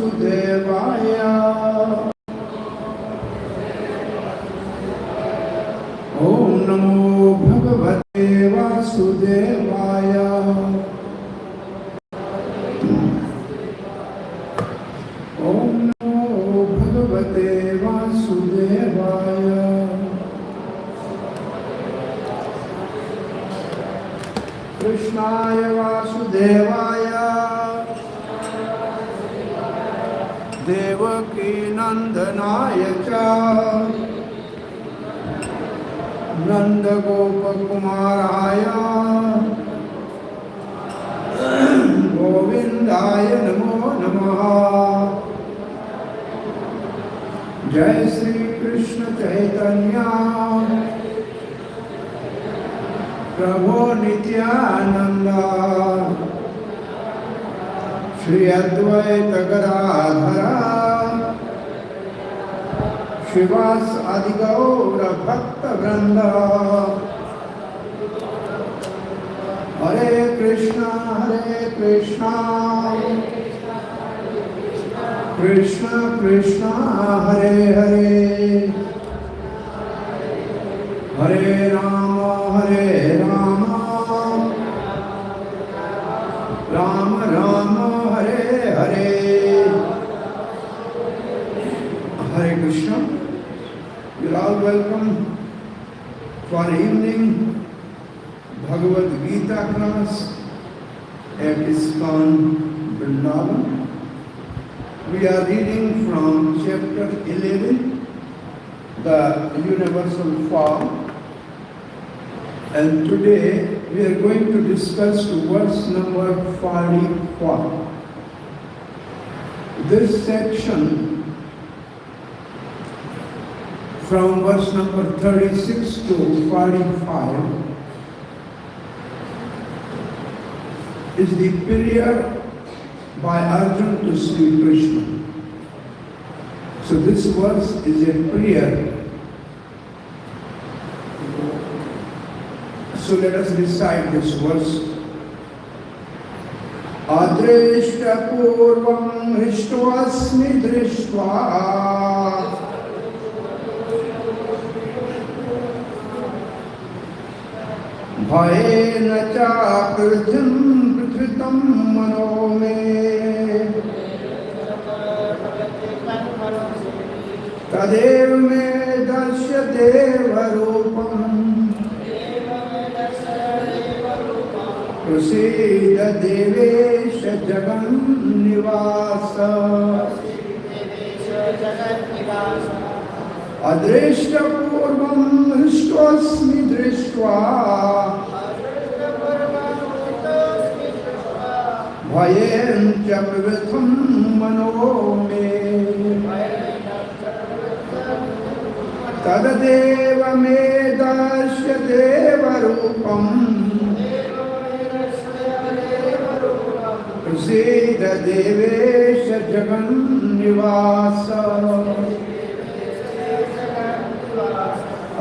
वासुदेवाय ओम नमो भगवते वासुदेवाय ओम नमो भगवते वासुदेवाय कृष्णाय वासुदेवाय देवकी नंदनाय च नंदगोपकुमाराय गोविंदाय नमो नमः। जय श्री कृष्ण चैतन्य प्रभो नित्यानंद श्री अद्वैत गदाधर श्रीवास आदि गौर भक्त वृंद। हरे Krishna Krishna Krishna Hare Hare Hare Ram Ram Ram Hare Hare. Hare Krishna. You're all welcome for evening Bhagavad Gita class at ISKCON Vrindavan. We are reading from chapter 11, the universal form, and today we are going to discuss verse number 44. This section from verse number 36 to 45 is the prayer by Arjuna to Sri Krishna. So this verse is a prayer. So let us recite this verse. Adrishta purvam hristvasmi drishtva भयेन चाकृतिं पृथ्वितं मनो मे तदेव मे दर्श्य देवरूपम् प्रसीद देवेश जगन्निवास अदृष्टपूर्वं हृष्टोऽस्मि दृष्ट्वा भयेन च प्रवृद्धं मनो मे तदेव मे दर्श्य देवरूपम् प्रसीद देवेश जगन्निवास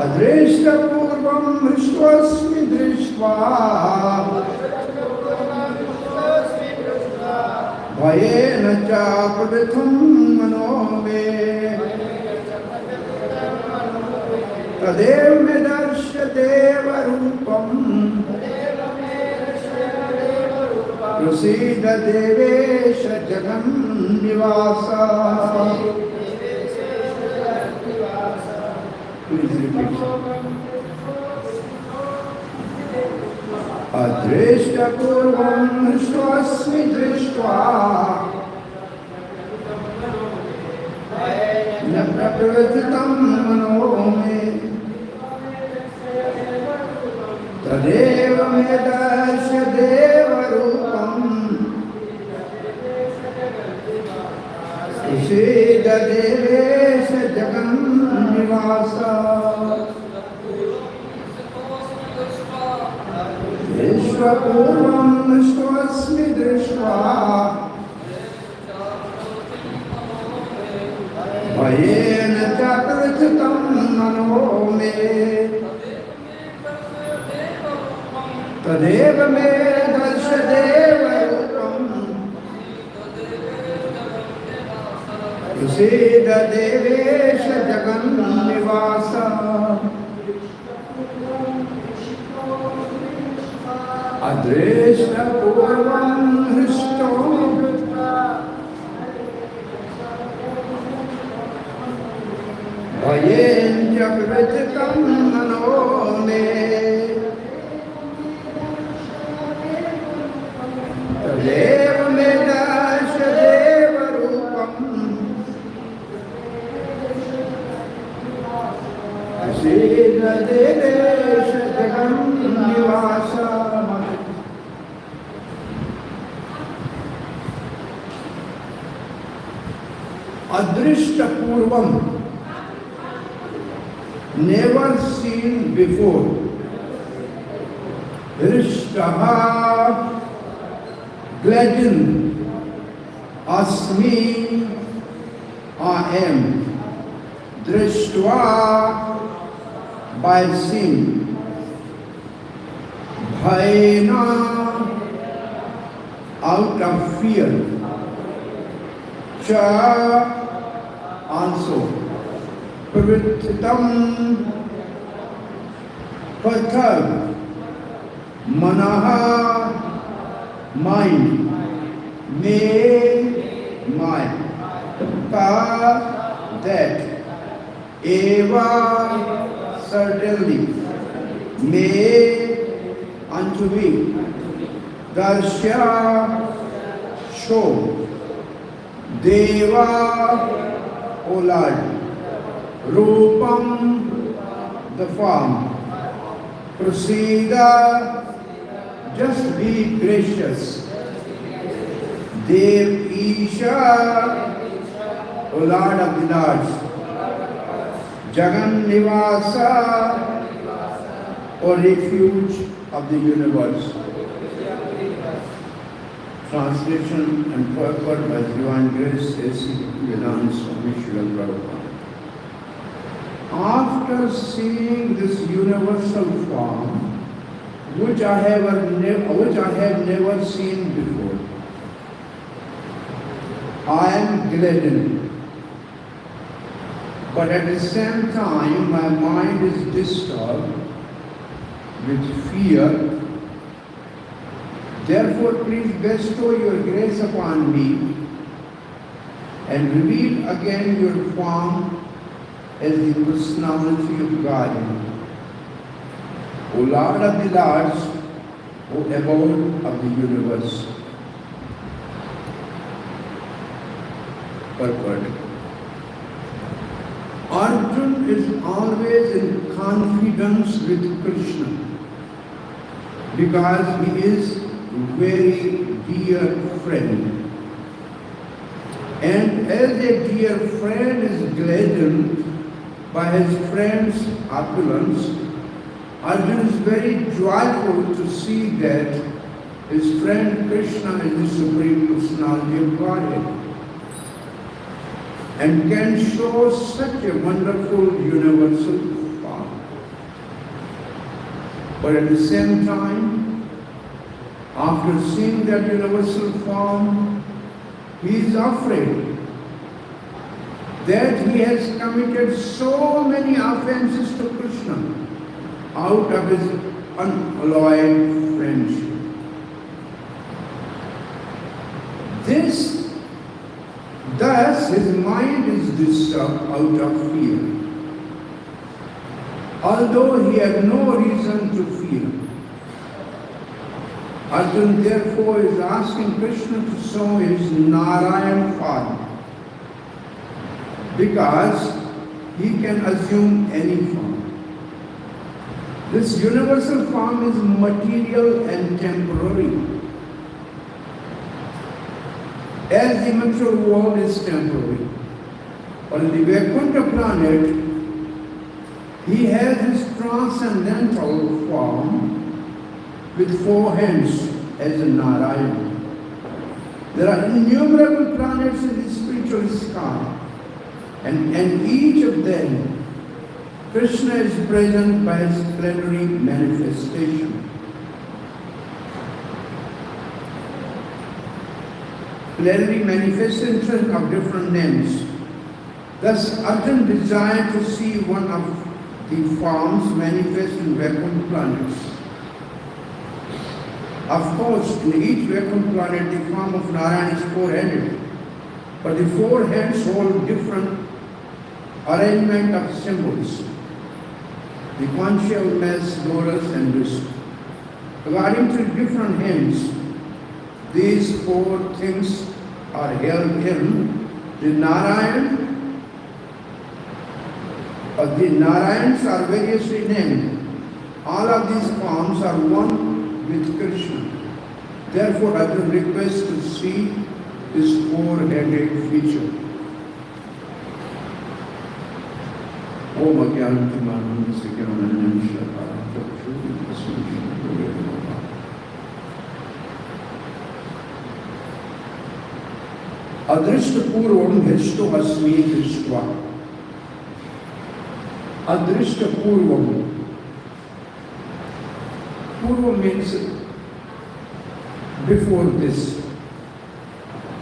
अदृष्टपूर्वं हृष्टोऽस्मि दृष्ट्वा भयेन च प्रवृद्धं मनो मे तदेव मे दर्श्य देवरूपम् प्रसीद देवेश जगन्निवास। अदृष्टपूर्वं हृष्टोऽस्मि दृष्ट्वा न प्रवृत्तं मनो मे तदेव मे दर्श्य देवरूपम् प्रसीद देवेश जगन्निवास। विश्वपूर्वं हृष्टोऽस्मि दृष्ट्वा भयेन च प्रवृत्तं मनो मे तदेव मे दर्श्य देवरूपम् Prasida Devesha Jagan Nivasa Adreshta Purvam Hristo Bhayen Jagrititam Nanone Tadeva Medasha Deva Rupam Asida Devesha Jagan Nivasa Adrishta Purvam, never seen before. Rishtaha, gladdened. Asmi, I am. Drishtva, by seeing. Bhayena, out of fear. Cha, also. Pravittam, pathag. Manaha, mind. Me, mind. Ka, that. Eva, certainly. Me, unto me. Darsya, show. Deva, O Lord. Rupam, the form. Prasida, just be gracious. Dev Isha, O Lord of the Lords. Jagan Nivasa, O refuge of the universe. Translation and purport by Divine Grace A.C. Vedanta Swami Srila Prabhupada. After seeing this universal form, which I have never seen before, I am gladdened. But at the same time, my mind is disturbed with fear. Therefore, please bestow your grace upon me and reveal again your form as the personality of God. O Lord of the Lords, O abode of the universe. Purport. Arjuna is always in confidence with Krishna because he is very dear friend. And as a dear friend is gladdened by his friend's opulence, Arjuna is very joyful to see that his friend Krishna is the Supreme Personality of Godhead and can show such a wonderful universal form. But at the same time, after seeing that universal form, he is afraid that he has committed so many offenses to Krishna out of his unalloyed friendship. Thus his mind is disturbed out of fear, although he had no reason to fear. Arjuna therefore is asking Krishna to show his Narayan form, because he can assume any form. This universal form is material and temporary, as the material world is temporary. On the Vaikuntha planet, he has his transcendental form with 4 hands as a Narayana. There are innumerable planets in the spiritual sky, and each of them, Krishna is present by his plenary manifestation. Plenary manifestation of different names. Thus, Arjuna desired to see one of the forms manifest in Vaikuntha planets. Of course, in each Vaikuntha planet, the form of Narayana is four-headed, but the four hands hold different arrangement of symbols. The conchial, mass, lotus, and wrist. According to different hands, these four things are held in the Narayan. The Narayans are variously named. All of these forms are one with Krishna. Therefore, Arjuna requests to see this four-headed feature. Om Agyantimanam Sikyanam Shakara Adrishtapurvam Hishto Asmi Drishtva. Adrishtapurvam. Purva means before this.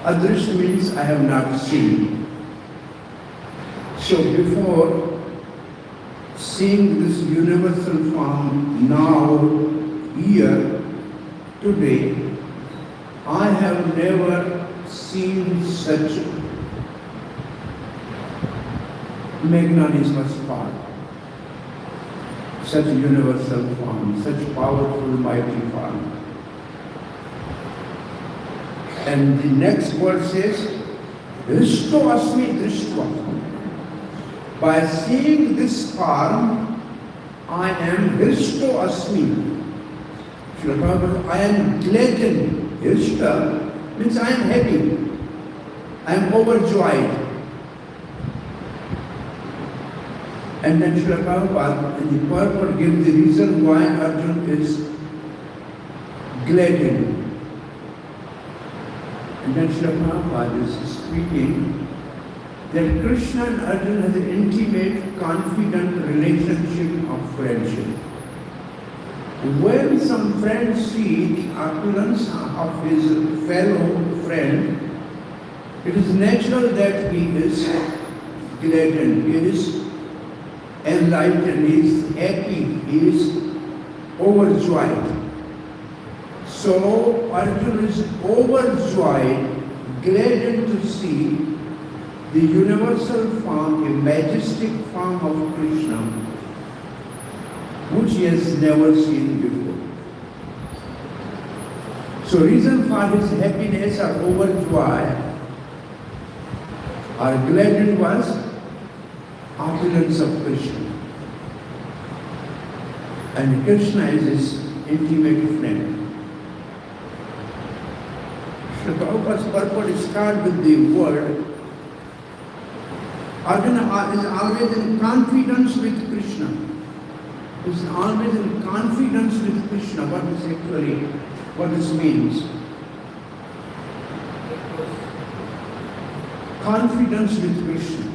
Adrish means I have not seen. So before seeing this universal form now, here, today, I have never seen such magnanimous form, such universal form, such powerful, mighty form. And the next word says, Rishto Asmi Drishtva. By seeing this form, I am Rishto Asmi. I am gladdened. Rishta means I am happy. I am overjoyed. And then Srila Prabhupada in the purport gives the reason why Arjuna is gladdened. And then Srila Prabhupada is speaking that Krishna and Arjuna has an intimate, confident relationship of friendship. When some friend sees the opulence of his fellow friend, it is natural that he is gladdened, he is enlightened, he is happy, he is overjoyed. So Arjuna is overjoyed, gladdened to see the universal form, a majestic form of Krishna, which he has never seen before. So reason for his happiness or overjoy or gladdened was opulence of Krishna. And Krishna is his intimate friend. So Prabhupada's purport starts with the word Arjuna is always in confidence with Krishna. Is always in confidence with Krishna. What this means? Confidence with Krishna.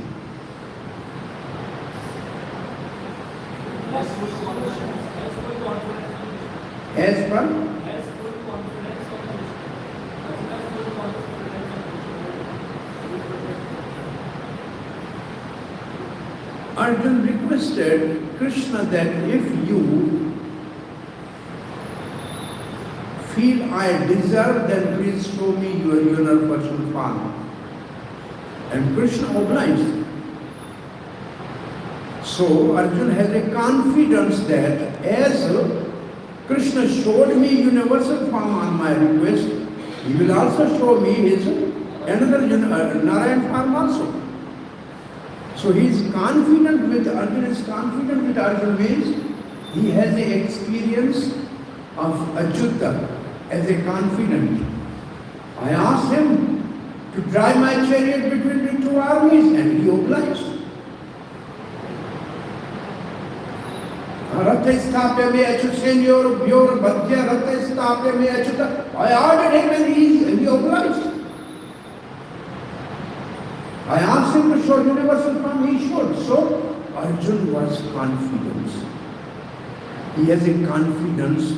As per? Arjuna requested Krishna that if you feel I deserve, then please show me your universal form. And Krishna obliged. So Arjuna has a confidence that as Krishna showed me universal form on my request, he will also show me his another Narayan form also. So he is confident with Arjuna, is confident with Arjuna means he has an experience of adhbhutta as a confident. I asked him to drive my chariot between the two armies and he obliged. I ordered him and he obliged. I asked him to show universal form, he showed. So Arjuna was confident. He has a confidence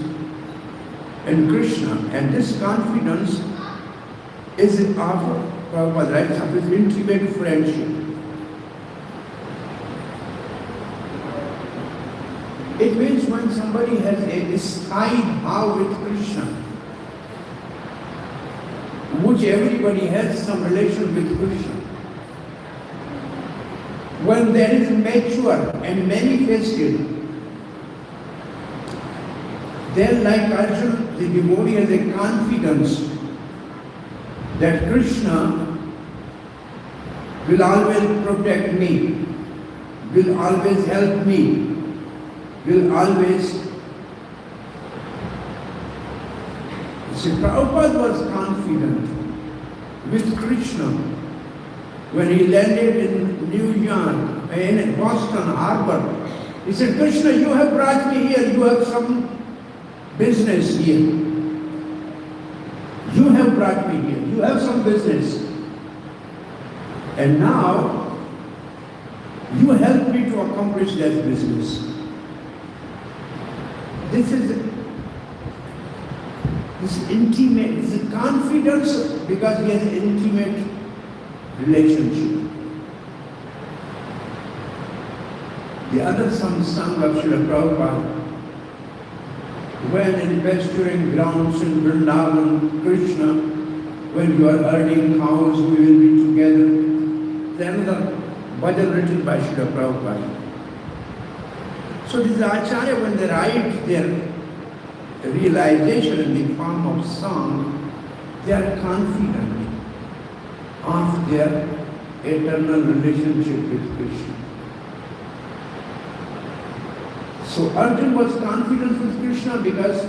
in Krishna, and this confidence is of Prabhupada writes of his intimate friendship. It means when somebody has a sthayi bhav with Krishna, which everybody has some relation with Krishna. When that is mature and manifested, then like Arjuna, the devotee has a confidence that Krishna will always protect me, will always help me, will always... See, Prabhupada was confident with Krishna when he landed in New York, in Boston Harbor. He said, Krishna, you have brought me here, you have some business here. You have brought me here, you have some business. And now, you help me to accomplish that business. This is intimate, this is confidence because he has an intimate relationship. The other song of Srila Prabhupada, when in pasturing grounds in Vrindavan, Krishna, when you are herding cows, we will be together. There's another bhajan written by Srila Prabhupada. So these Acharya, when they write their realization in the form of song, they are confident of their eternal relationship with Krishna. So Arjuna was confident with Krishna because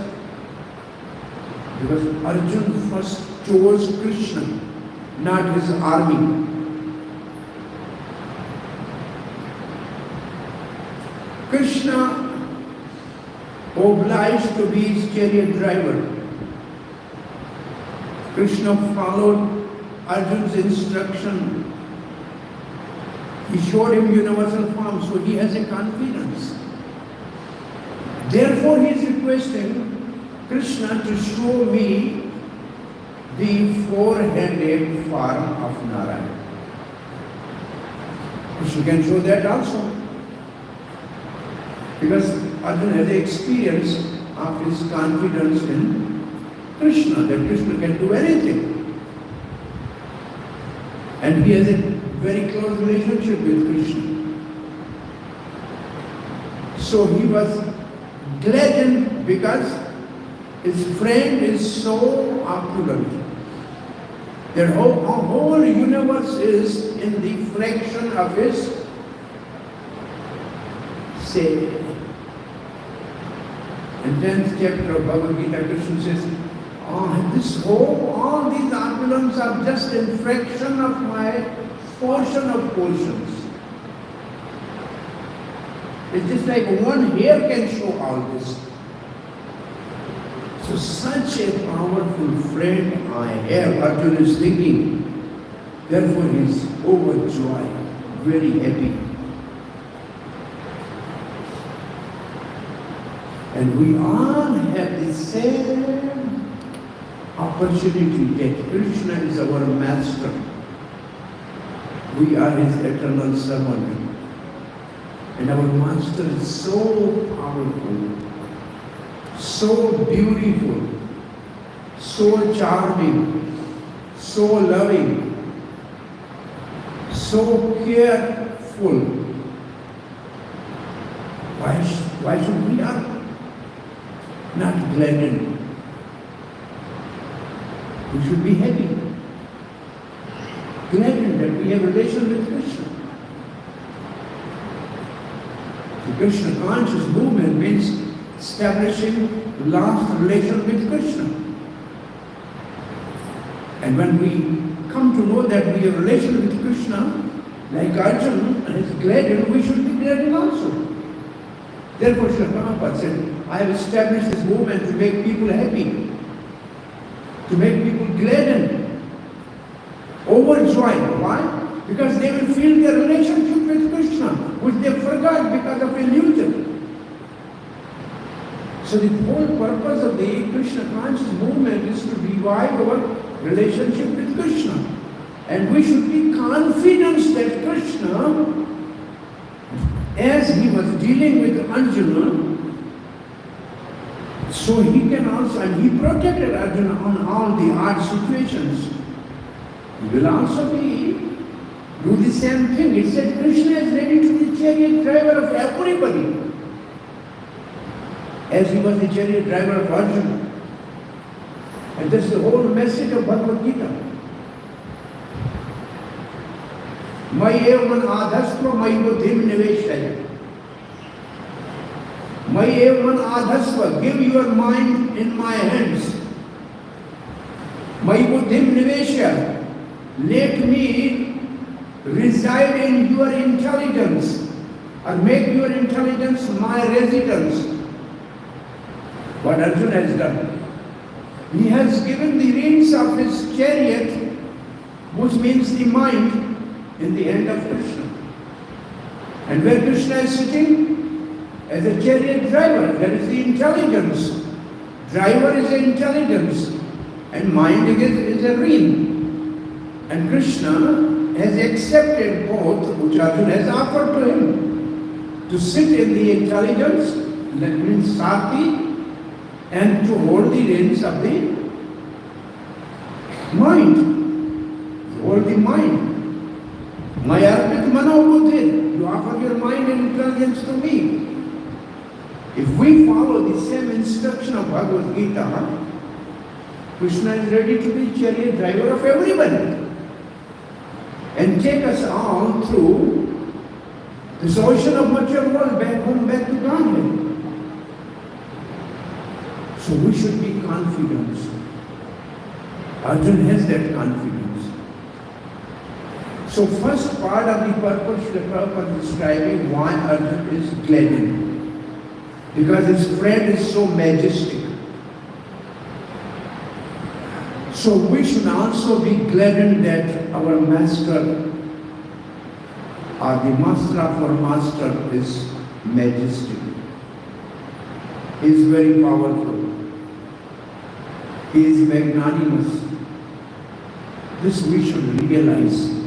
Arjuna first chose Krishna, not his army. Krishna obliged to be his chariot driver. Krishna followed Arjuna's instruction. He showed him universal form, so he has a confidence. Therefore, he is requesting Krishna to show me the four-headed form of Narayana. Krishna can show that also. Because Arjuna has the experience of his confidence in Krishna, that Krishna can do anything. And he has a very close relationship with Krishna. So he was gladdened because his friend is so opulent. Their whole universe is in the fraction of his say. In 10th chapter of Bhagavad Gita, Krishna says, all these opulence are just a fraction of my portion of portions. It's just like one hair can show all this. So such a powerful friend I have, Arjuna is thinking. Therefore he is overjoyed, very happy. And we all have the same opportunity that Krishna is our master. We are his eternal servant. And our master is so powerful, so beautiful, so charming, so loving, so careful. Why should we not gladdened? We should be happy, gladdened that we have a relation with Krishna. The Krishna conscious movement means establishing last relation with Krishna. And when we come to know that we have a relation with Krishna, like Arjuna is gladdened, we should be gladdened also. Therefore, Srila Prabhupada said, I have established this movement to make people happy, to make people gladdened, overjoyed. Why? Because they will feel their relationship with Krishna, which they forgot because of illusion. So the whole purpose of the Krishna conscious movement is to revive our relationship with Krishna. And we should be confident that Krishna, as he was dealing with Arjuna, So he can also, and he protected Arjuna on all the hard situations. He will also do the same thing. It said Krishna is ready to be the chariot driver of everybody, as he was the chariot driver of Arjuna. And that's the whole message of Bhagavad Gita. Mayevan adhasva mayi buddhim niveshaya. Mayevan adhasva, give your mind in my hands. Mayi buddhim niveshaya, let me reside in your intelligence, or make your intelligence my residence. What Arjuna has done? He has given the reins of his chariot, which means the mind, in the hand of Krishna. And where Krishna is sitting? As a chariot driver, that is the intelligence. Driver is the intelligence, and mind is a rein. And Krishna has accepted both, which Arjuna has offered to him, to sit in the intelligence, that means sati, and to hold the reins of the mind. Hold the mind. Mayarpit mano buddhi. You offer your mind and intelligence to me. If we follow the same instruction of Bhagavad Gita, Krishna is ready to be chariot driver of everybody and take us all through this ocean of material world back home, back to Godhead. So we should be confident. Arjuna has that confidence. So first part of the purpose Srila Prabhupada is describing why Arjuna is gladdened. Because his friend is so majestic. So we should also be gladdened that our master, or the master of our master, is majestic. He is very powerful. He is magnanimous. This we should realize.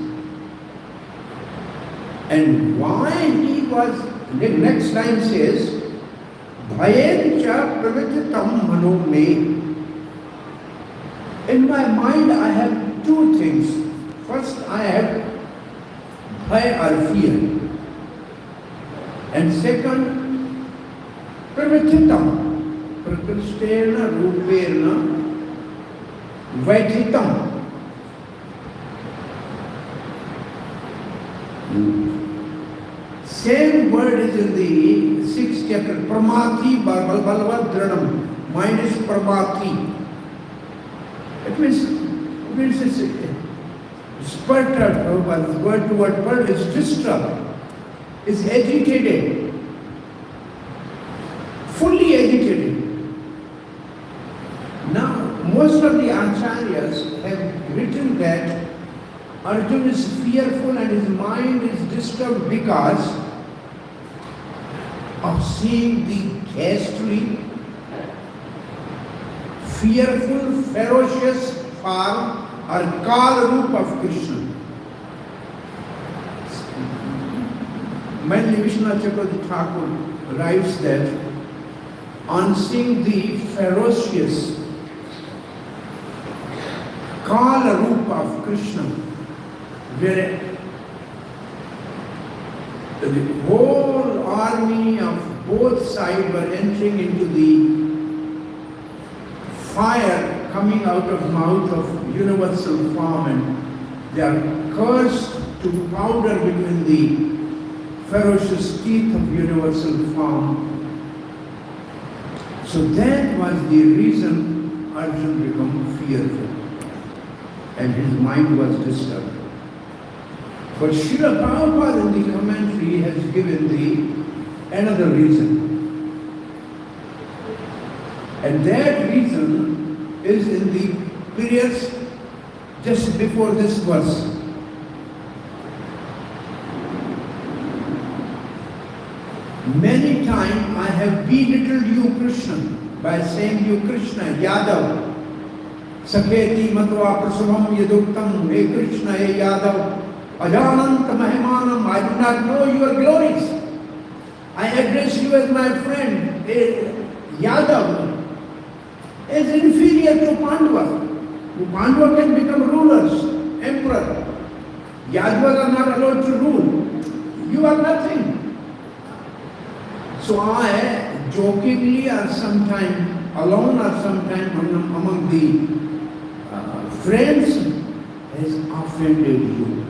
And why he was, the next line says, Bhayan cha pravittam mano me. In my mind I have two things. First I have bhaya or fear. And second, pravittam, prakrishtena ruperna veditam. Same word is in the 6th chapter. Pramati balavad dranam. Mind is pramati. It means it's perturbed. Word to word perturbed is disturbed. Is agitated. Fully agitated. Now, most of the acharyas have written that Arjuna is fearful and his mind is disturbed because of seeing the ghastly, fearful, ferocious form or kal roop of Krishna. Mainly Vishwanath Chakravarti Thakur writes that on seeing the ferocious kal roop of Krishna, where the whole army of both sides were entering into the fire coming out of mouth of universal form, and they are cursed to powder between the ferocious teeth of universal form. So that was the reason Arjuna became fearful and his mind was disturbed. But Srila Prabhupada in the commentary has given another reason. And that reason is in the periods just before this verse. Many times I have belittled you, Krishna, by saying you, Krishna, Yadav, Sakheti Matva Prasabham Yaduktam, Hey Krishna, Hey Yadav, Ajananta Mahimanam, I do not know your glories. I address you as my friend, Yadav. is inferior to Pandava. Pandava can become rulers, emperor. Yadavas are not allowed to rule. You are nothing. So I jokingly or sometime alone or sometime among the friends has offended you.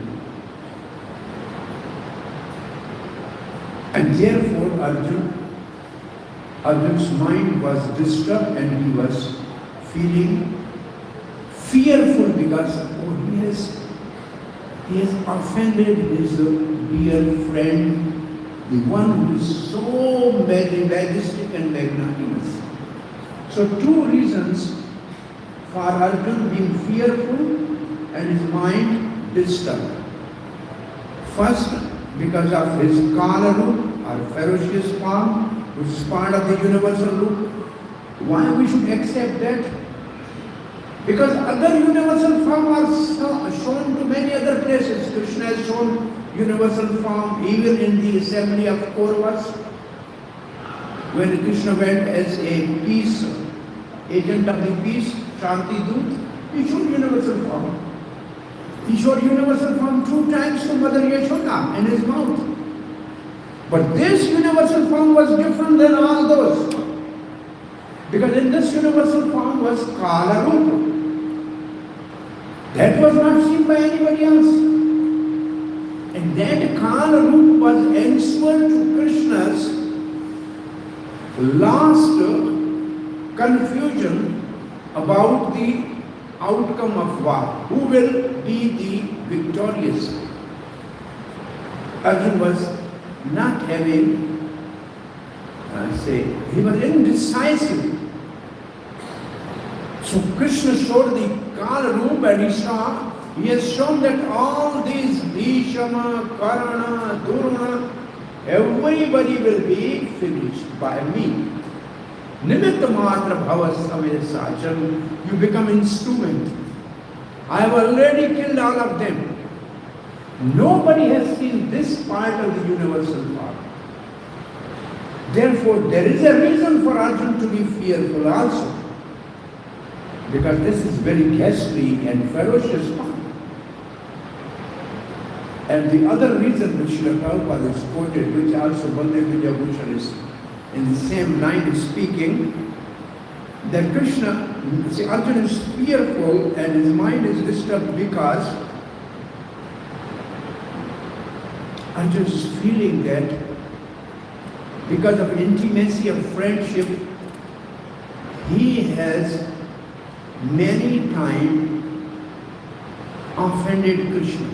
And therefore Arjun's mind was disturbed and he was feeling fearful because he has offended his dear friend, the one who is so majestic and magnanimous. So two reasons for Arjun being fearful and his mind disturbed. First, because of his kala roop or ferocious form, which is part of the universal roop. Why we should accept that? Because other universal forms are shown to many other places. Krishna has shown universal form even in the assembly of Kauravas. When Krishna went as a peace agent of the peace, Shanti Dut, he showed universal form. He showed universal form 2 times to Mother Yashoda in his mouth. But this universal form was different than all those. Because in this universal form was Kala Rupa. That was not seen by anybody else. And that Kala Rupa was answered to Krishna's last confusion about the outcome of war. Who will be the victorious? Arjun was not having, he was indecisive. So Krishna showed the Kala Rupa and he has shown that all these Bhishama, Karna, Durna, everybody will be finished by me. Nimitta matra bhavas samesacham, you become instrument. I have already killed all of them. Nobody has seen this part of the universal part. Therefore, there is a reason for Arjun to be fearful also. Because this is very ghastly and ferocious part. And the other reason which Srila Prabhupada is quoted, which also Baldev Vidyabhushan is in the same line is speaking, that Arjuna is fearful and his mind is disturbed because Arjuna is feeling that because of intimacy of friendship, he has many times offended Krishna.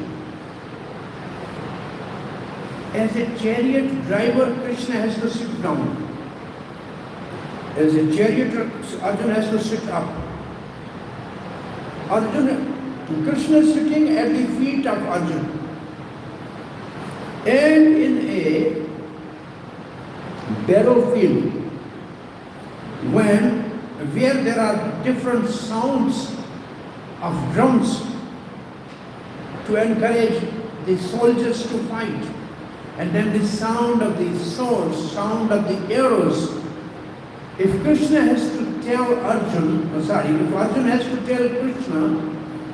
As a chariot driver, Krishna has to sit down. As a chariot, Arjuna has to sit up. Krishna is sitting at the feet of Arjuna. And in a battlefield, where there are different sounds of drums to encourage the soldiers to fight, and then the sound of the swords, sound of the arrows. If Krishna has to tell Arjuna, if Arjuna has to tell Krishna,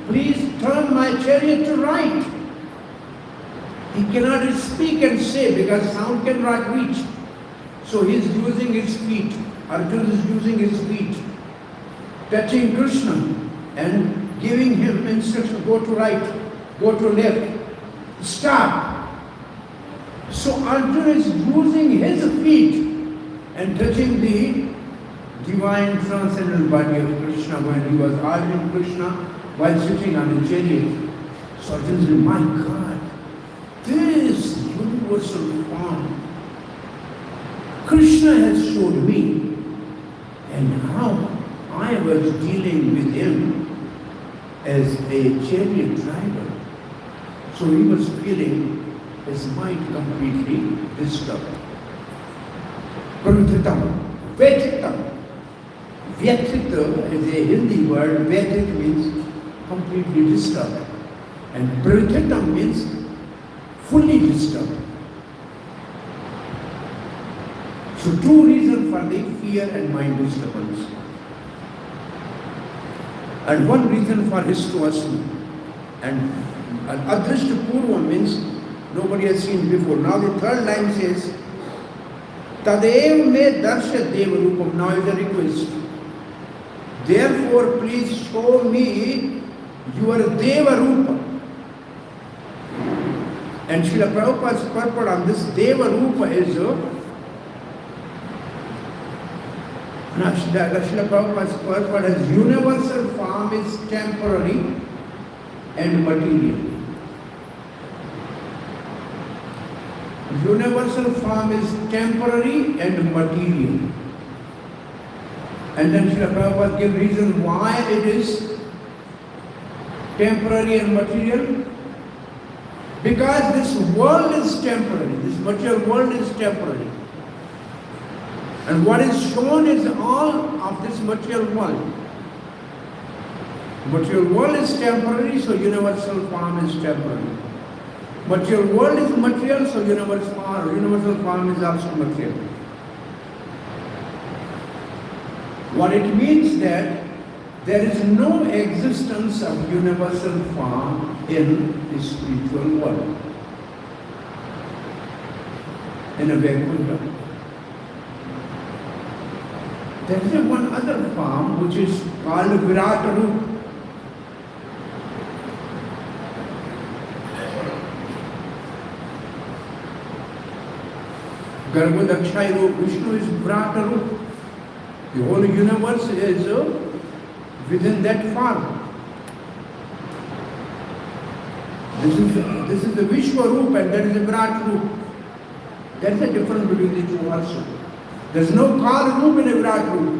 please turn my chariot to right, he cannot speak and say because sound cannot reach. So he is using his feet. Arjuna is using his feet, touching Krishna and giving him instruction, go to right, go to left, stop. So Arjuna is using his feet and touching the divine transcendental body of Krishna when he was arguing Krishna while sitting on a chariot. So Arjuna said, my God, this universal form Krishna has showed me, and how I was dealing with him as a chariot driver. So he was feeling his mind completely disturbed. Pravithitam, Vetitam. Vyatita is a Hindi word. Vetit means completely disturbed. And Pravithitam means fully disturbed. So two reasons for the fear and mind disturbance. And one reason for his to us. And adhishta purva means nobody has seen before. Now the third line says, Tadev me darsha deva rupam. Now is a request. Therefore, please show me your deva rupa. And Srila Prabhupada's purport on this deva rupa is Srila Prabhupada's purport as universal form is temporary and material. Universal form is temporary and material. And then Srila Prabhupada gives reason why it is temporary and material. Because this world is temporary, this material world is temporary. And what is shown is all of this material world. Material world is temporary, so universal form is temporary. Material world is material, so universal form is also material. What it means that there is no existence of universal form in the spiritual world, in a Vaikuntha. There is one other form which is called Virata Rupa. Garbhodakshay Rupa, Vishnu is Virata Rupa. The whole universe is within that form. This is the Vishwa Rupa and that is the Virat Rupa. There is a difference between the two also. There is no Kal Rupa in a Virat Rupa.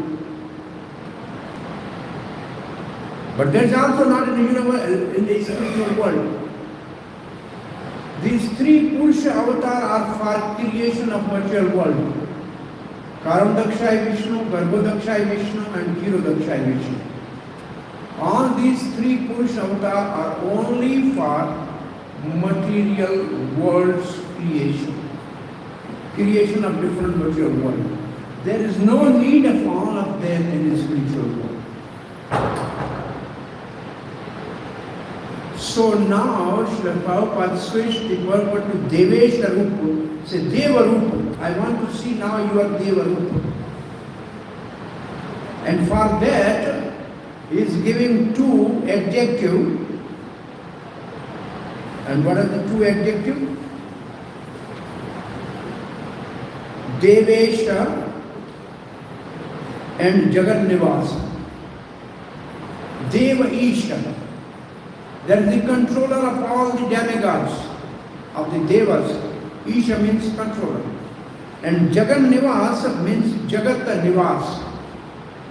But there is also not in the universe, in the spiritual world. These three Purusha avatar are for creation of material world. Karamdakshay Vishnu, Garbhodakshay Vishnu and Kirodakshay Vishnu. All these three Purusha avatar are only for material world's creation. Creation of different material world. There is no need of all of them in the spiritual world. So now Srila Prabhupada switched the purport to Devesha Rupa. Say Deva Rupa. I want to see now your Deva Rupa. And for that he is giving two adjectives. And what are the two adjectives? Devesha and Jagat Nivasa. Deva Isha. That is the controller of all the demigods, of the devas. Isha means controller. And Jagat Nivas means Jagata Nivas.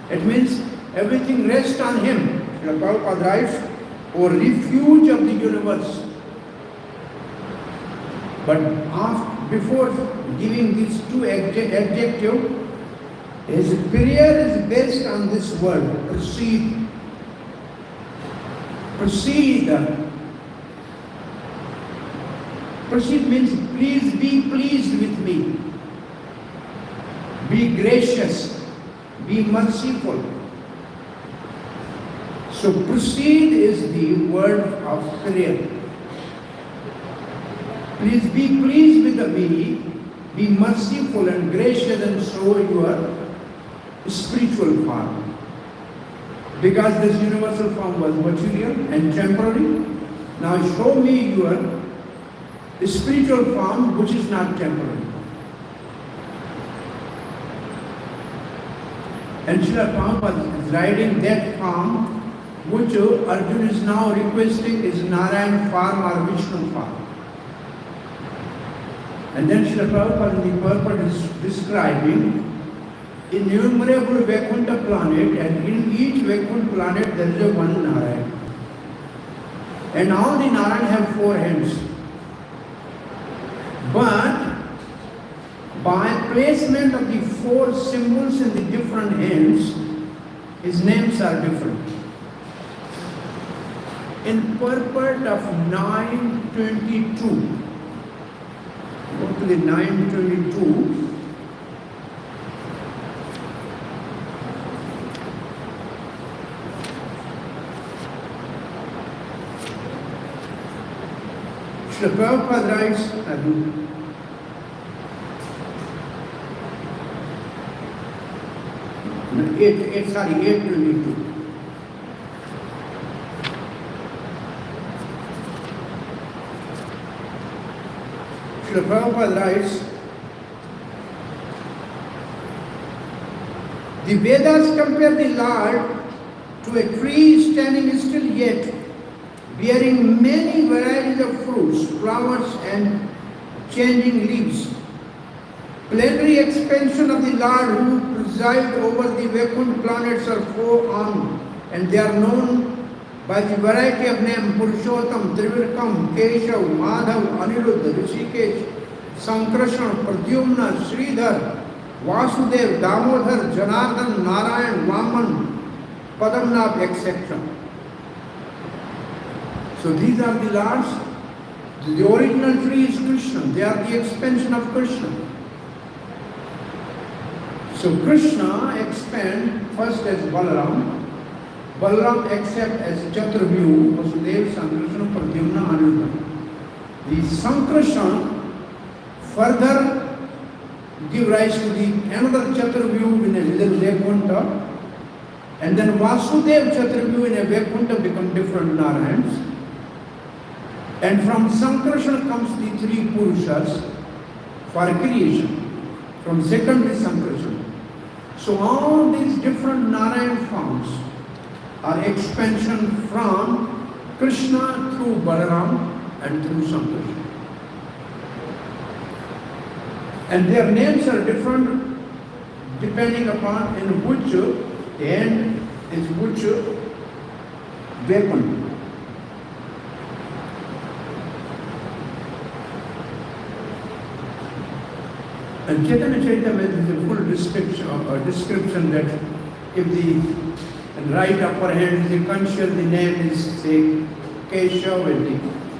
It means everything rests on him. Srila Prabhupada writes, or refuge of the universe. But before giving these two adjectives, his prayer is based on this word, proceed. Proceed. Proceed means please be pleased with me. Be gracious. Be merciful. So proceed is the word of prayer. Please be pleased with me. Be merciful and gracious and show your spiritual form. Because this universal form was material and temporary, now show me your spiritual form which is not temporary. And Srila Prabhupada is writing that form which Arjuna is now requesting is Narayan form or Vishnu form. And then Srila Prabhupada in the purport is describing innumerable Vaikuntha planet, and in each Vaikuntha planet there is a one Narayan. And all the Narayan have four hands. But by placement of the four symbols in the different hands, his names are different. In purport of 922, go to the 922. Srila Prabhupada writes, eight twenty two. Srila Prabhupada writes, the Vedas compare the Lord to a tree standing still yet, bearing many varieties of fruits, flowers and changing leaves. Plenary expansion of the Lord who preside over the vacant planets are four-armed, and they are known by the variety of names Purushottam, Trivirkam, Keshav, Madhav, Aniruddha, Rishikesh, Sankrishna, Pradyumna, Sridhar, Vasudev, Damodhar, Janardhan, Narayan, Vaman, Padamnath, etc. So these are the Lords. The original tree is Krishna. They are the expansion of Krishna. So Krishna expands first as Balaram. Balaram accepts as Chaturvyu, Vasudev, Sankrishna, Pradyumna, Aniruddha. The Sankrishna further give rise to the another Chaturvyu in a little Vaikuntha, and then Vasudev Chaturvyu in a Vaikuntha become different Narayans. And from Sankrishna comes the three Purushas for creation, from secondary Sankrishna. So all these different Narayan forms are expansion from Krishna through Balaram and through Sankrishna. And their names are different depending upon in which end is which weapon. And Chaitanya Charitamrita is a full description that if the right upper hand is the conscious, the name is say Keshav,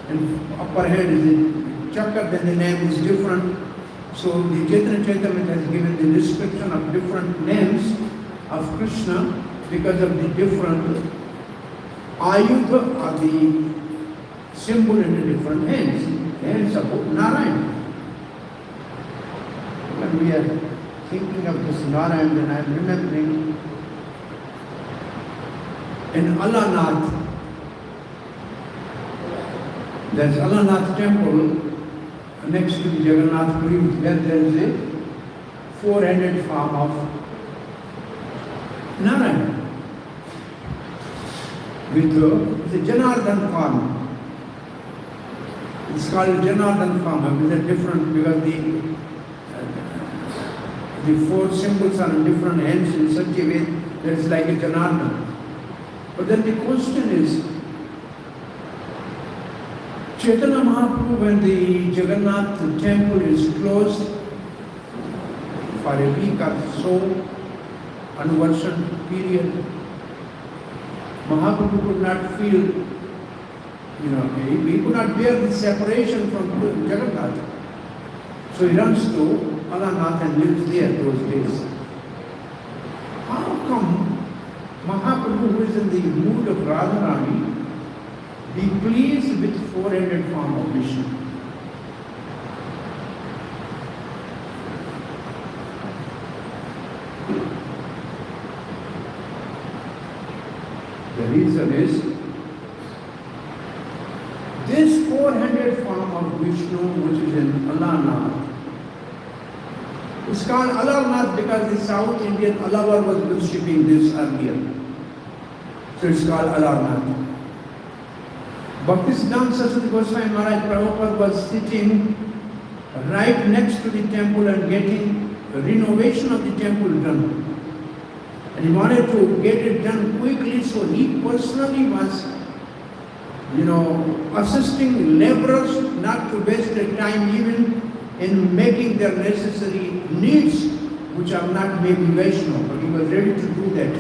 and upper hand is the Chakra, then the name is different. So the Chaitanya Charitamrita has given the description of different names of Krishna because of the different ayudha or the symbol in the different hands of Narayan. When we are thinking of this Narayan, then I am remembering in Alanath, there's Alanath temple next to the Jagannath Puri, where there is a four-handed form of Narayan with the Janardhan form. It's called Janardhan form. It's different because the four symbols are in different hands in such a way that it's like a Janardhan. But then the question is, Chaitanya Mahaprabhu, when the Jagannath temple is closed for a week or so, unversion period, Mahaprabhu could not feel, he could not bear the separation from Jagannath. So he runs to Alanath and lives there those days. How come Mahaprabhu, who is in the mood of Radharani, be pleased with four-handed form of Vishnu? The reason is, this four-handed form of Vishnu, which is in Alanath, it's called Alarnath because the South Indian Alavar was worshipping this earlier. So it's called Alarnath. Bhaktisiddhanta Saraswati Goswami Maharaj Prabhupada was sitting right next to the temple and getting the renovation of the temple done. And he wanted to get it done quickly, so he personally was, assisting laborers not to waste their time even in making their necessary needs, which are not maybe Vaishnava, but he was ready to do that.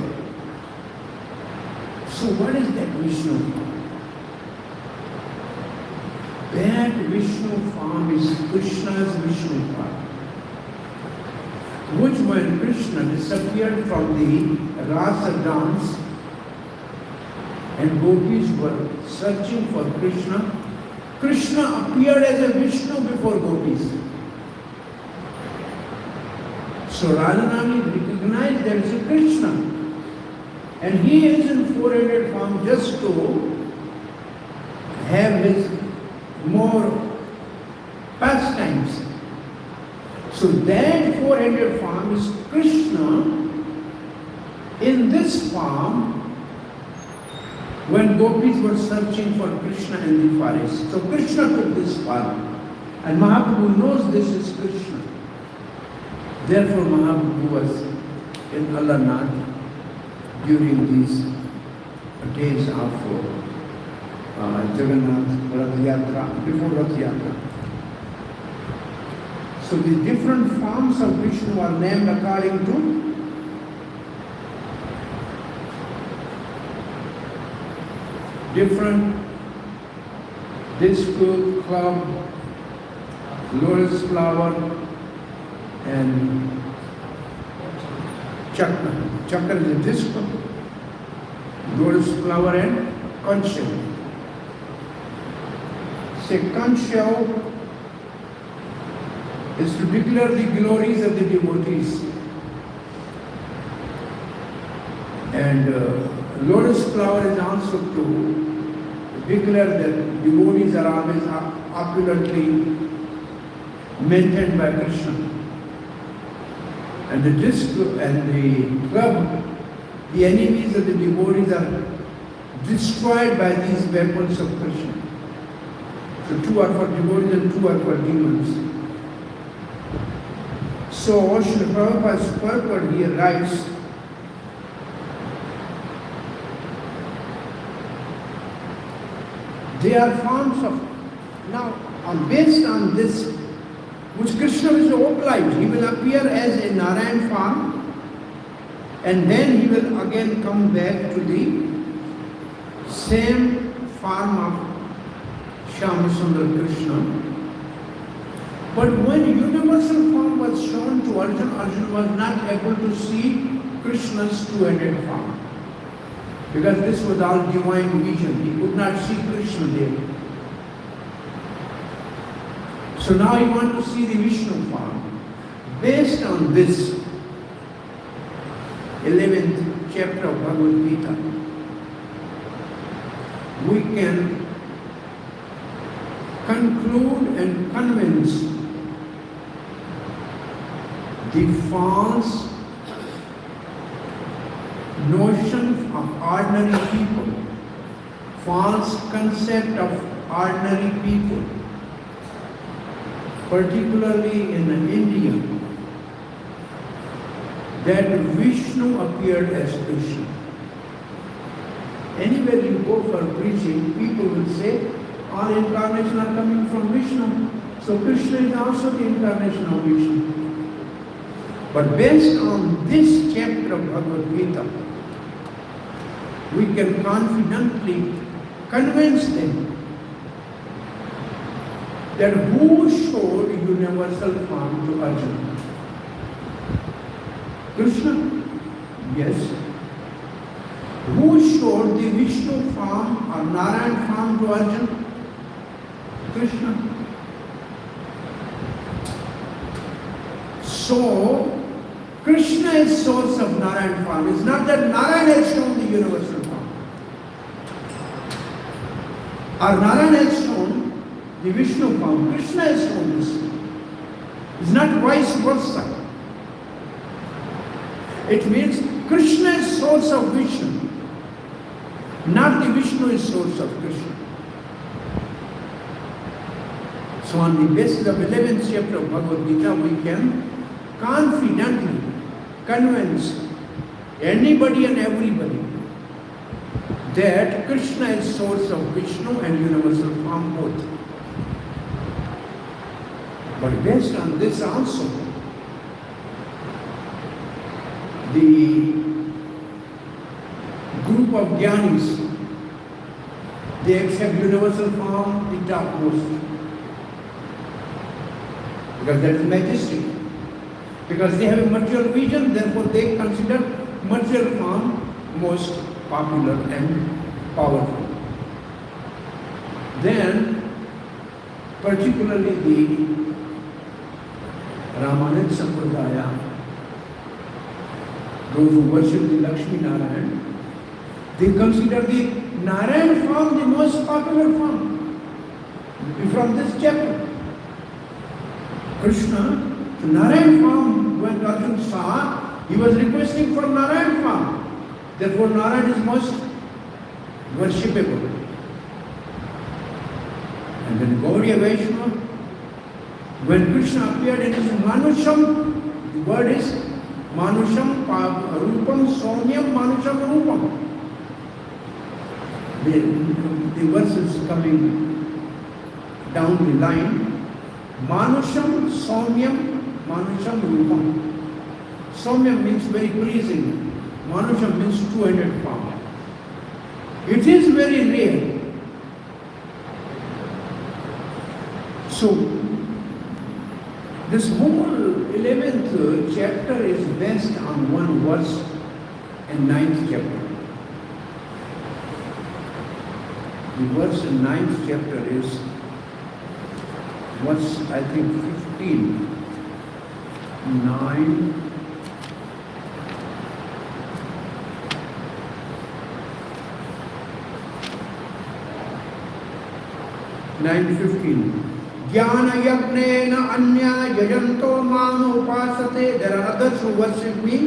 So what is that Vishnu form? That Vishnu form is Krishna's Vishnu form, which when Krishna disappeared from the Rasa dance and gopis were searching for Krishna, Krishna appeared as a Vishnu before gopis. So Radharani recognized that it's a Krishna. And he is in 400 form just to have his more pastimes. So that 400 form is Krishna in this form when gopis were searching for Krishna in the forest. So Krishna took this form. And Mahaprabhu knows this is Krishna. Therefore Mahaprabhu was in Alarnath during these days of Jagannath Rath Yatra, before Rath Yatra. So the different forms of Vishnu are named according to different disc, club, lotus flower, and chakra. Chakra is a disc, lotus flower, and conch shell. Say conch shell is to declare the glories of the devotees. And lotus flower is also to declare that devotees are always opulently maintained by Krishna. And the disc and the club, the enemies of the devotees are destroyed by these weapons of Krishna. So two are for devotees and two are for demons. So Srila Prabhupada's purport here writes, they are forms of, now based on this, which Krishna will oblige, he will appear as a Narayan form and then he will again come back to the same form of Shyamasundar Krishna. But when universal form was shown to Arjuna, Arjuna was not able to see Krishna's two-headed form. Because this was all divine vision. He could not see Krishna there. So now he wants to see the Vishnu form. Based on this 11th chapter of Bhagavad Gita, we can conclude and convince the false notion of ordinary people, false concept of ordinary people, particularly in India, that Vishnu appeared as Krishna. Anywhere you go for preaching, people will say, all incarnations are coming from Vishnu. So Krishna is also the incarnation of Vishnu. But based on this chapter of Bhagavad Gita, we can confidently convince them that who showed universal form to Arjuna? Krishna? Yes. Who showed the Vishnu form or Narayan form to Arjuna? Krishna. So, Krishna is source of Narayan form. It's not that Narayan has shown the universal form. Or Narayan has shown the Vishnu form. Krishna has shown this. It's not vice versa. It means Krishna is source of Vishnu, not the Vishnu is source of Krishna. So on the basis of 11th chapter of Bhagavad Gita, we can confidently convince anybody and everybody that Krishna is source of Vishnu and universal form both. But based on this also, the group of Gyanis, they accept universal form, the topmost. Because that is majestic. Because they have a material vision, therefore they consider material form most popular and powerful. Then particularly the Ramanand Sampradaya, those who worship the Lakshmi Narayan, they consider the Narayan form the most popular form. From this chapter, Krishna, the Narayan form, when Arjuna saw, he was requesting for Narayan form. Therefore, Narayan is most worshipable. And then Gaudiya Vaishnava, when Krishna appeared in his Manusham, the word is Manusham Rupam Somyam Manusham Rupam. The verses coming down the line, Manusham Somyam Manusham Rupam. Somyam means very pleasing. Manusham means two-handed form. It is very rare. So, this whole 11th chapter is based on one verse in 9th chapter. The verse in 9th chapter is verse, I think, 15. 9. Gyaan yajnena anya yajanto mam upasate. There are others who worship me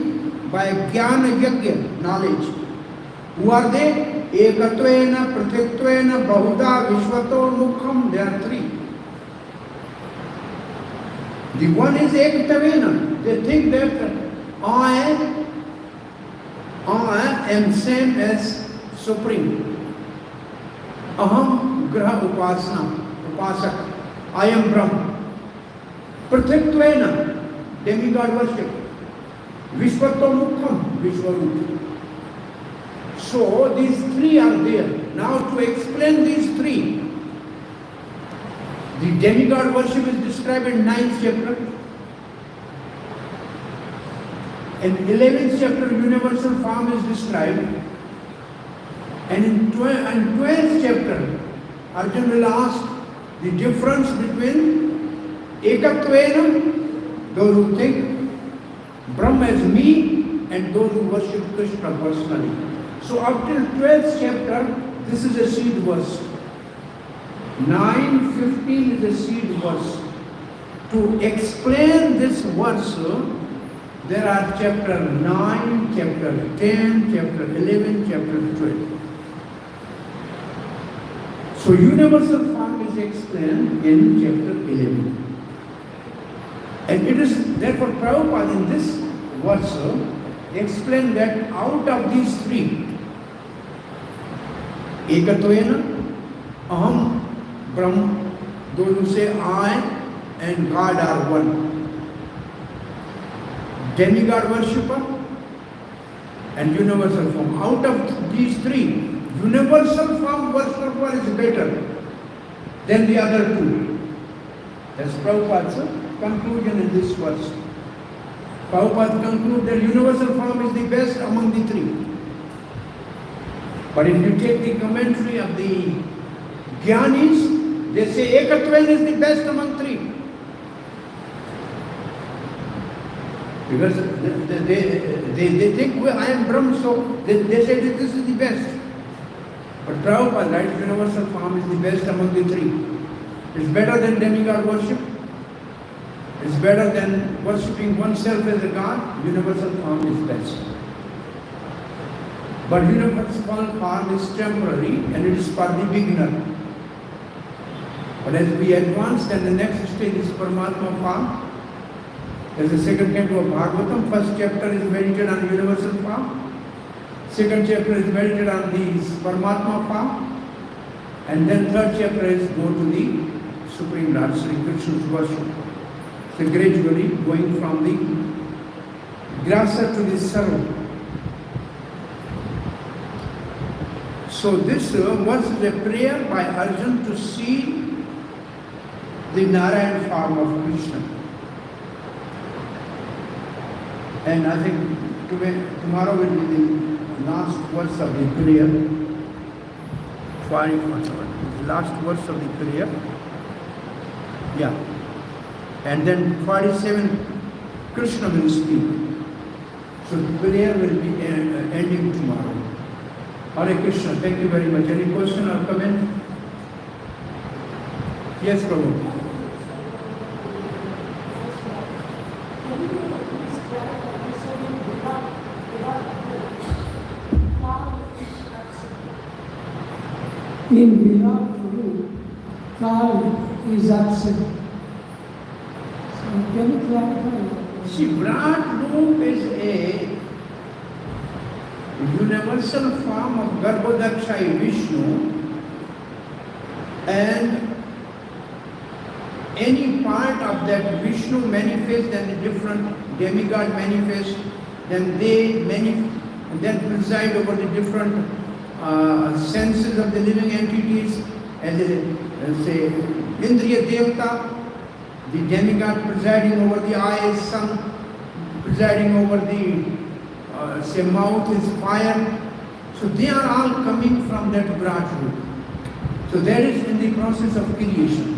by gyaan yajna, knowledge. Who are they? Ekatvena, prathitvena, bahuda, vishvato, mukham. There are three. The one is ekatvena. They think that I am same as Supreme. Aham graha upasana, upasak. I am Brahma. Prathitvena, demigod worship. Vishvato mukham, Vishwarup. So these three are there. Now to explain these three, the demigod worship is described in 9th chapter. In 11th chapter, universal form is described. And in 12th chapter, Arjuna will ask the difference between Ekatvena, those who think Brahma is me, and those who worship Krishna personally. So up till 12th chapter, this is a seed verse. 9:15 is a seed verse. To explain this verse, there are chapter 9, chapter 10, chapter 11, chapter 12. So universal form is explained in chapter 11. And it is therefore Prabhupada in this verse explained that out of these three, Ekatvena, Aham, Brahma, those who say I and God are one. Demigod worshipper and universal form. Out of these three, universal form worshipper is better than the other two. That's Prabhupada's conclusion in this verse. Prabhupada concludes that universal form is the best among the three. But if you take the commentary of the Jnanis, they say Ekatvena is the best among three. Because they think, well, I am Brahma, so they say that this is the best. But Prabhupada writes universal form is the best among the three. It's better than demigod worship. It's better than worshipping oneself as a god. Universal form is best. But universal form is temporary and it is for the beginner. But as we advance, then the next stage is Paramatma form. There's the second canto of Bhagavatam. First chapter is meditated on universal form. Second chapter is meditated on the Paramatma form. And then third chapter is go to the Supreme Lord, Sri Krishna's worship. So gradually going from the grasa to the sarva. So this was a prayer by Arjuna to see the Narayan form of Krishna. And I think tomorrow will be the last verse of the prayer. The last verse of the prayer. Yeah. And then 47, Krishna will speak. So the prayer will be ending tomorrow. Hare Krishna. Thank you very much. Any question or comment? Yes, Prabhu. In Virat Guru, Kal is absent. So can you clarify? See, Virat Roop is a universal form of Garbhodakshai Vishnu, and any part of that Vishnu manifests and the different demigod manifest, then then preside over the different senses of the living entities, as say Indriya Devata, the demigod presiding over the eyes, sun presiding over the say mouth is fire. So they are all coming from that Virat root. So that is in the process of creation.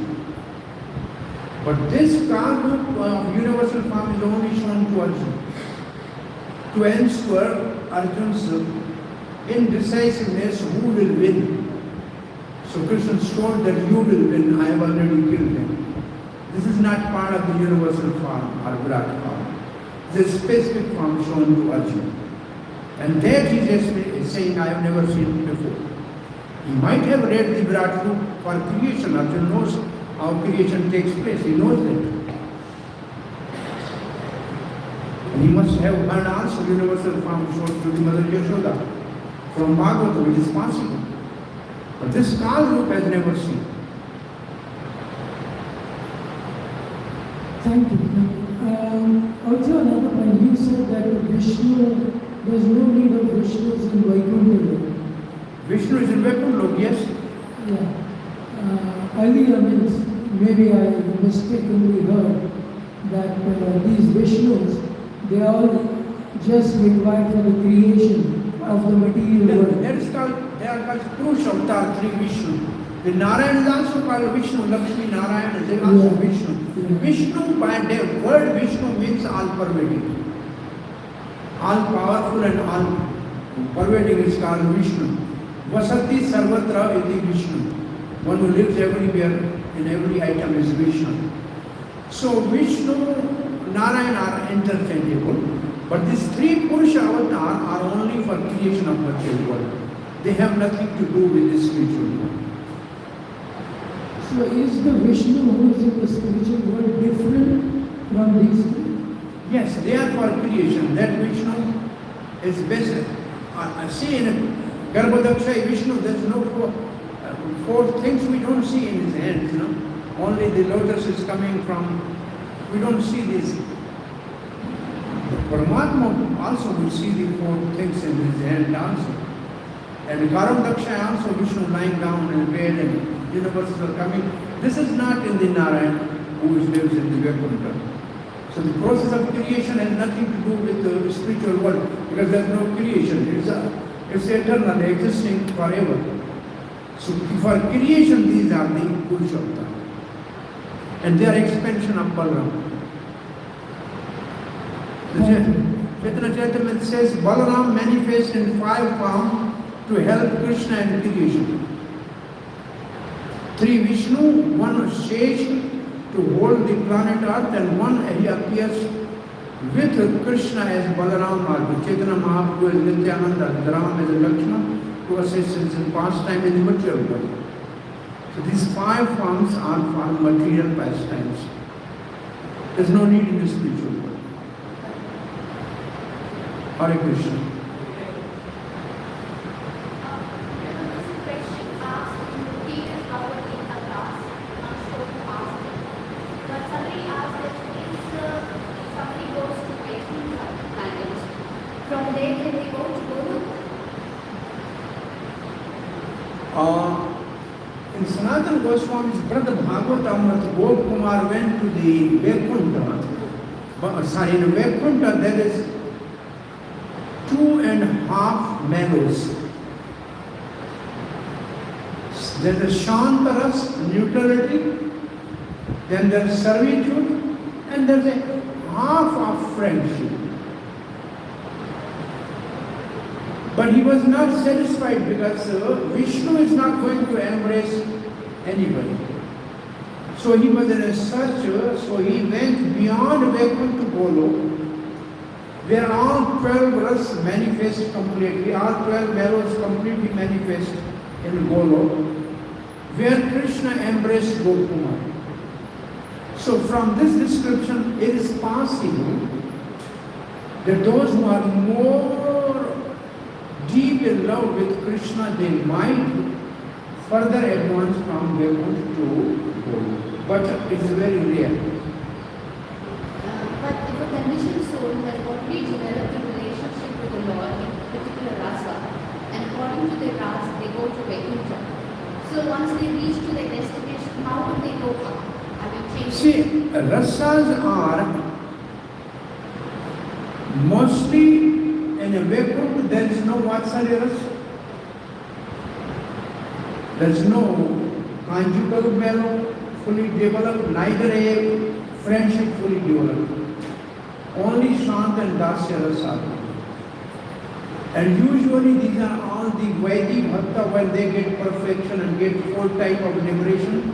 But this Kal root of universal form is only shown to Arjuna, to answer Arjuna's indecisiveness, who will win. So Krishna showed that you will win, I have already killed him. This is not part of the universal form or Virat form. It's a specific form shown to Arjuna. And that he is saying, I have never seen it before. He might have read the Virat root for creation. Arjuna knows how creation takes place. He knows that. And he must have heard also universal form shown to the Mother Yashoda from Bhagavata, which is possible. But this Kal root has never seen. Thank you. Also another point, you said that Vishnu, there's no need of Vishnus in Vaikuntha. Vishnu is in Vaikuntha, yes. Yeah. Earlier means, maybe I mistakenly heard that these Vishnus, they are all just required for the creation of the material world. They are called Purusha Avatar, three Vishnu. The Narayana is also called Vishnu, Lakshmi Narayana is also Vishnu. Vishnu, by the word Vishnu means all pervading. All powerful and all pervading is called Vishnu. Vasati Sarvatra iti Vishnu. One who lives everywhere, in every item is Vishnu. So Vishnu, Narayana are interchangeable. But these three Purusha Avatar are only for creation of material world. They have nothing to do with the spiritual world. So is the Vishnu who is in the spiritual world different from these three? Yes, they are for creation. That Vishnu is best. See in Garbhodakshai Vishnu, there is no four things we don't see in his hands. Only the lotus is coming from. We don't see this. Paramatma also we see the four things in his hand also. And Garbhodakshai also Vishnu lying down in bed and universes are coming. This is not in the Narayana who lives in the Vaikuntha. So the process of creation has nothing to do with the spiritual world because there is no creation. It's eternal, existing forever. So for creation these are the Purusha Avatar. And they are expansion of Balaram. The Chaitanya Charitamrita says Balaram manifests in 5 forms to help Krishna in creation. 3 Vishnu, 1 Shesh to hold the planet Earth, and 1 he appears with Krishna as Balaram or Chaitanya Mahaprabhu as Nityananda, Dharma as Lakshmana to assist in pastime in the material world. So these 5 forms are for material pastimes. There is no need in the spiritual world. Hare Krishna. In Sanatana Goswami's brother Bhagavatam, Gop Kumar went to the Vaikuntha. In Vaikuntha there is 2.5 mellows. There is Shantaras, neutrality. then there's servitude, and there's a half of friendship. But he was not satisfied because Vishnu is not going to embrace anybody. So he was in a search, so he went beyond Vaikuntha Golok, where all 12 rasas manifest completely, all 12 mellows completely manifest in Golok, where Krishna embraced Gokumar. So from this description, it is possible that those who are more deep in love with Krishna, they might further advance from Vaikuntha to Golok. But it is very rare. But if a conditioned soul has already developed a relationship with the Lord in a particular rasa, and according to their rasa, they go to Vaikuntha. So once they reach to their destination, how do they go up? Have you changed? See, rasas are mostly in a Vaikuntha, there is no Vatsalya rasa. There is no conjugal mellow fully developed, neither a friendship fully developed. Only Shant and Dasya rasa. And usually these are all the Vedic bhatta when they get perfection and get 4 type of liberation.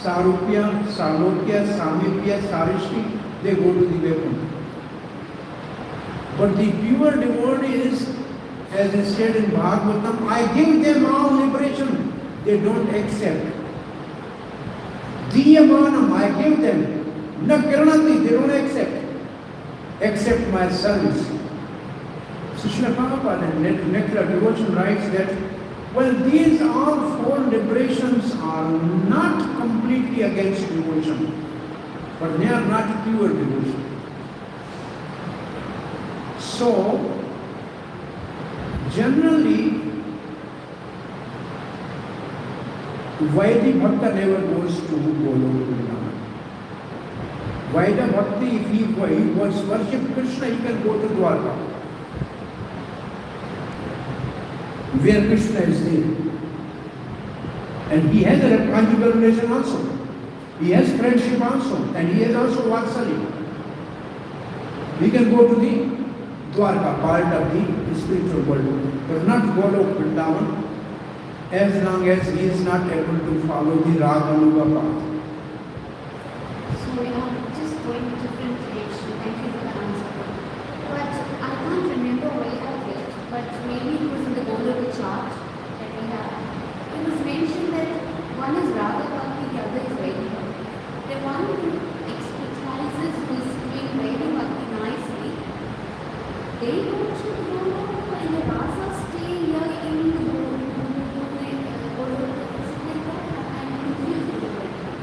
Sarupya, Salokya, Samipya, Sarishti, they go to the Vaikuntha. But the pure devotees, as is said in Bhagavatam, I give them all liberation. They don't accept. Diyamanam, I give them. Na kiranati, they don't accept. Accept my service. So Srila Prabhupada in Nectar Devotion writes that, well, these all 4 liberations are not completely against devotion, but they are not pure devotion. So, generally, Vaidhi Bhakta never goes to Golok Vrindavan. Vaidha Bhakti, if he wants to worship Krishna, he can go to Dwarka, where Krishna is there. And he has a conjugal relation also. He has friendship also. And he has also Vatsalya. We can go to the Dwarka, part of the spiritual world, but not Golok Vrindavan, as long as he is not able to follow the Raganuga path. So we are just going to different directions. Thank you for the answer. But I can't remember where I read, but maybe it was in the Golok chart that we have. It was mentioned that one is Raga Bhakti, the other is Vaidhi Bhakti. The one who expertises who is doing Vaidhi Bhakti nicely, they don't should go in the rasa stay here in the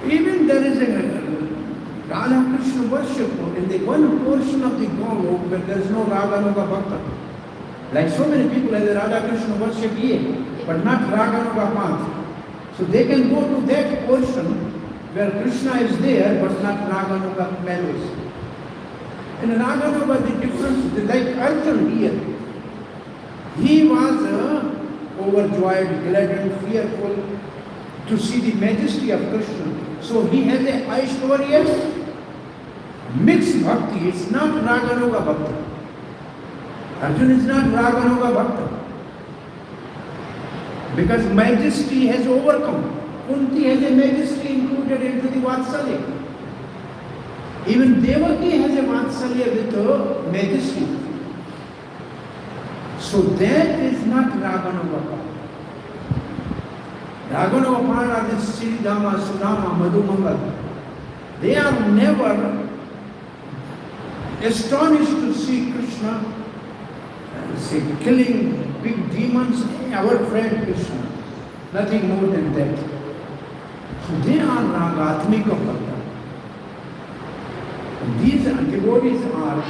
Even there is a Radha Krishna worship in the one portion of the Golok where there is no Raganuga Bhakta. Like so many people have the Radha Krishna worship here, but not Raganuga path. So they can go to that portion where Krishna is there, but not Raganuga mellows. In Raganuga, the difference, like Arjun here, he was overjoyed, glad and fearful to see the majesty of Krishna. So he has a Aishwarya mixed bhakti. It's not Raganuga Bhakti. Arjuna is not Raganuga Bhakti. Because majesty has overcome. Kunti has a majesty included into the Vatsalya. Even Devaki has a Vatsalya with a majesty. So that is not Raganuga Bhakti. Raganuga Bhakti are the Sridhama, Sudama, Madhumangal. They are never astonished to see Krishna say, killing big demons, our friend Krishna. Nothing more than that. So they are Ragatmika Bhakta. These devotees are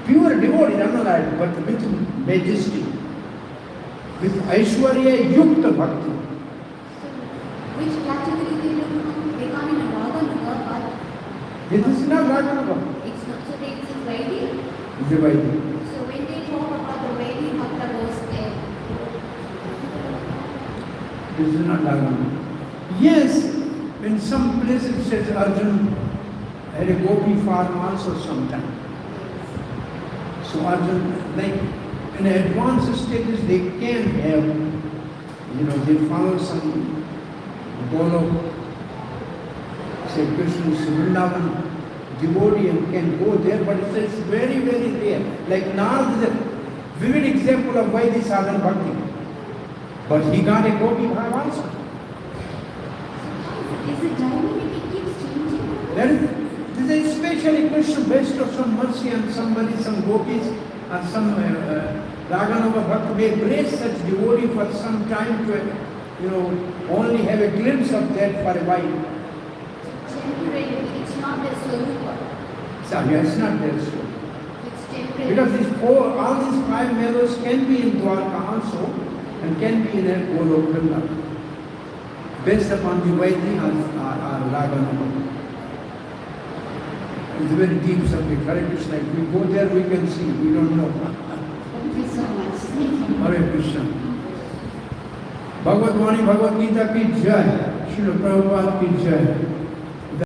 pure devotees, unalive, but with majesty, with Aishwarya Yukta Bhakti. Which category they look from? They come in a Raganuga, but This is not Raganuga. it's not so it's a Vaidhi. It's a Vaidhi. So when they talk about the Vaidhi Bhakta goes there, This is not Raganuga. Yes, In some places it says Arjun had a gopi farm also sometime. So Arjun, like in advanced stages they can have, they follow some Golok, say Krishna's Vrindavan devotee and can go there, but it's very, very rare. Like Narad is a vivid example of why this sadhana bhakti. But he got a gopi bhav also. Is it dynamic? It keeps changing. This is especially Krishna bestowed some mercy on somebody, some gopis, or some Raganava Bhakta may embrace such devotee for some time to, only have a glimpse of that for a while. Temporary, it's not their swarupa. It's not their soul. It's temporary. Because all these five mellows can be in Dwarka also, and can be in a Golok based upon the Vaidhi or Raganava. It's a very deep subject. Hare Krishna. If we go there, we can see. We don't know. Thank you so much. Thank you. Hare Krishna. Bhagavad Vani, Bhagavad Gita ki jai. Srila Prabhupada ki jai.